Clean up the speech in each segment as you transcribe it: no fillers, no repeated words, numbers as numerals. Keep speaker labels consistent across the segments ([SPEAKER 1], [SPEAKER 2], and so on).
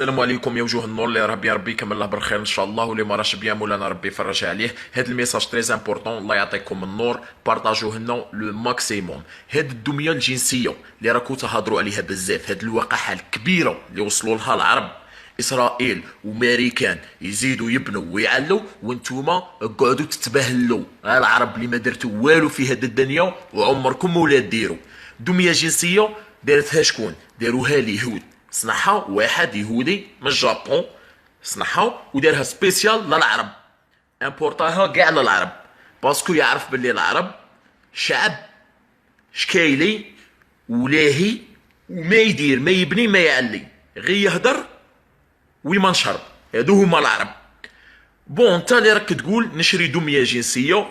[SPEAKER 1] السلام عليكم يا وجوه النور اللي ربي يكمل الله بالخير ان شاء الله، واللي ما راش بيان مولانا ربي يفرج عليه. هاد الميساج تري امبورطون، الله يعطيكم النور، بارطاجوه لنا لو ماكسيموم. هاد الدميه الجنسيه اللي راكو تهضروا عليها بزاف، هاد الوقائع الكبيره اللي وصلوا لها العرب، اسرائيل وامريكان يزيدوا يبنوا ويعلوا، وانتوما قعدوا تتبهلوا العرب اللي ما درتوا والو في هاد الدنيا وعمركم ولا ديروا. دميه جنسيه دارتها شكون؟ داروها اليهود، صنعها واحد يهودي من الجابون، صنعها ودارها سبيسيال للعرب، امبورطاها كاع للعرب، باسكو يعرف باللي العرب شعب شكايلي ولاهي، وما يدير ما يبني ما يعلي، غير يهدر ويمنشر. هادو هما العرب. بون انت اللي راك تقول نشري دميه جنسيه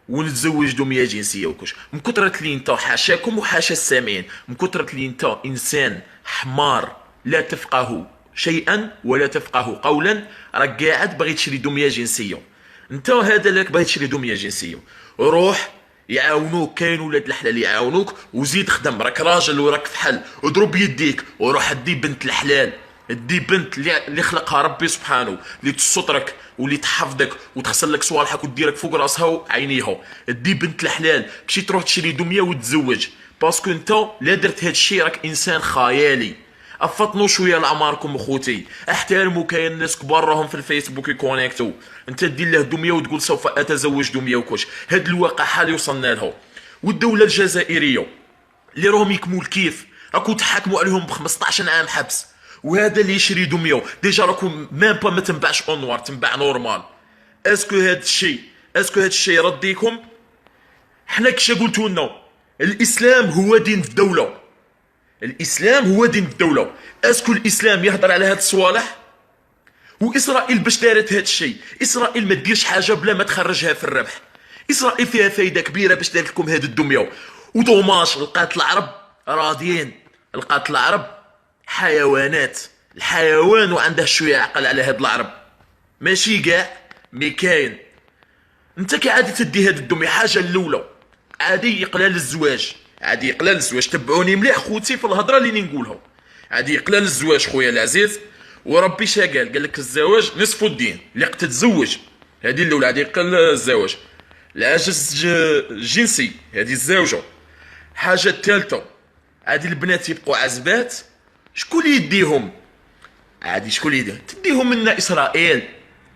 [SPEAKER 1] ونتزوج دميه جنسيه وكلش، من كثرة اللي انت حاشاكم وحاشا السامعين، من كثرة اللي انت انسان حمار لا تفقه شيئا ولا تفقه قولا، راك قاعد باغي تشري دميه جنسيه. انت هذا اللي باغي تشري دميه جنسيه، روح يعاونوك، كاين ولاد الحلال يعاونوك، وزيد خدم، راك راجل وراك فحل، اضرب يديك وروح دي بنت الحلال، دي بنت اللي خلقها ربي سبحانه، اللي تسترك واللي تحفظك وتغسل لك صوالحك وديرك فوق راسها وعينيها. دي بنت الحلال، مشي تروح تشري دميه وتزوج، باسكو انت لا درت هاد الشيء راك انسان خيالي. افطنوا شويه لعماركم اخوتي، احترموا، كاين ناس كبار راهم في الفيسبوك يكونيكتو، انت دير له دميه وتقول سوف اتزوج دميه وكلش. هاد الواقع اللي وصلنا لها. والدوله الجزائريه اللي راهم يكموا الكيف، راكو تحاكموا عليهم ب 15 عام حبس، وهذا اللي يشري دميه ديجا راكو ميم با ما تنباعش اونوار، تنباع نورمال. اسكو هاد الشيء رديكم؟ حنا كشا قلتوا لنا الاسلام هو دين الدوله، الاسلام هو دين الدوله. اسكو الاسلام يهضر على هاد الصوالح؟ واسرائيل باش دارت هاد الشيء؟ اسرائيل ما ديرش حاجه بلا ما تخرجها في الربح. اسرائيل فيها فايده كبيره باش دارت لكم هاد الدميه، ودوماش لقات العرب راضيين، لقات العرب حيوانات، الحيوان وعنده شويه عقل على هاد العرب، ماشي كاع مي كاين. انت كي عادي تدي هاد الدميه، حاجه الاولى عادي يقلال الزواج، عادي يقلال الزواج، تبعوني مليح خوتي في الهضره اللي نقولها، عادي يقلال الزواج خويا العزيز. وربي شا قال لك الزواج نصف الدين، اللي تتزوج هذه الاولى عادي يقل الزواج. العجز الجنسي هذه الزوجه. حاجه الثالثه عادي البنات يبقوا عزبات، شكون اللي يديهم؟ عادي شكون اللي يديهم؟ تديهم لنا اسرائيل.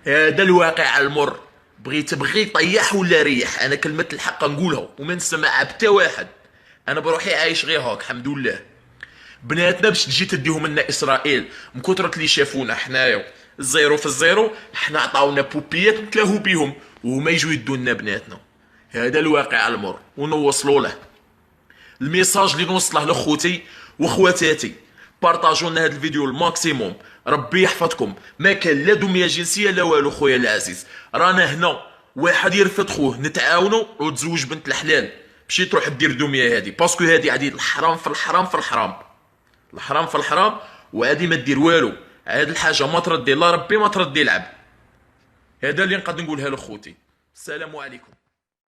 [SPEAKER 1] هذا الواقع المر، بغي طيح ولا ريح، انا كلمه الحق نقولها وما نسمعها بتا واحد، انا بروحي عايش غير هاك الحمد لله. بناتنا باش تجي تديهم لنا اسرائيل، من كثرة اللي شافونا حنايا الزيرو في الزيرو، حنا عطاونا بوبيات نتلاهو بيهم، وهما يجوا يدوا لنا بناتنا. هذا الواقع المر ونوصلوا له. الميساج اللي نوصله لاخوتي واخواتاتي، بارطاجوا لنا هذا الفيديو الماكسيموم، ربي يحفظكم. ما كان لا دميه جنسيه لا والو خويا العزيز، رانا هنا واحد يرفض خوه، نتعاونوا وتزوج بنت الحلال، مشي تروح دير دميه هذه، باسكو هذه عادي الحرام في الحرام في الحرام، الحرام في الحرام، وعادي ما دير والو. هاد الحاجه ما تردي لا ربي ما تردي العبد. هذا اللي نقدر نقولها لاخوتي. السلام عليكم.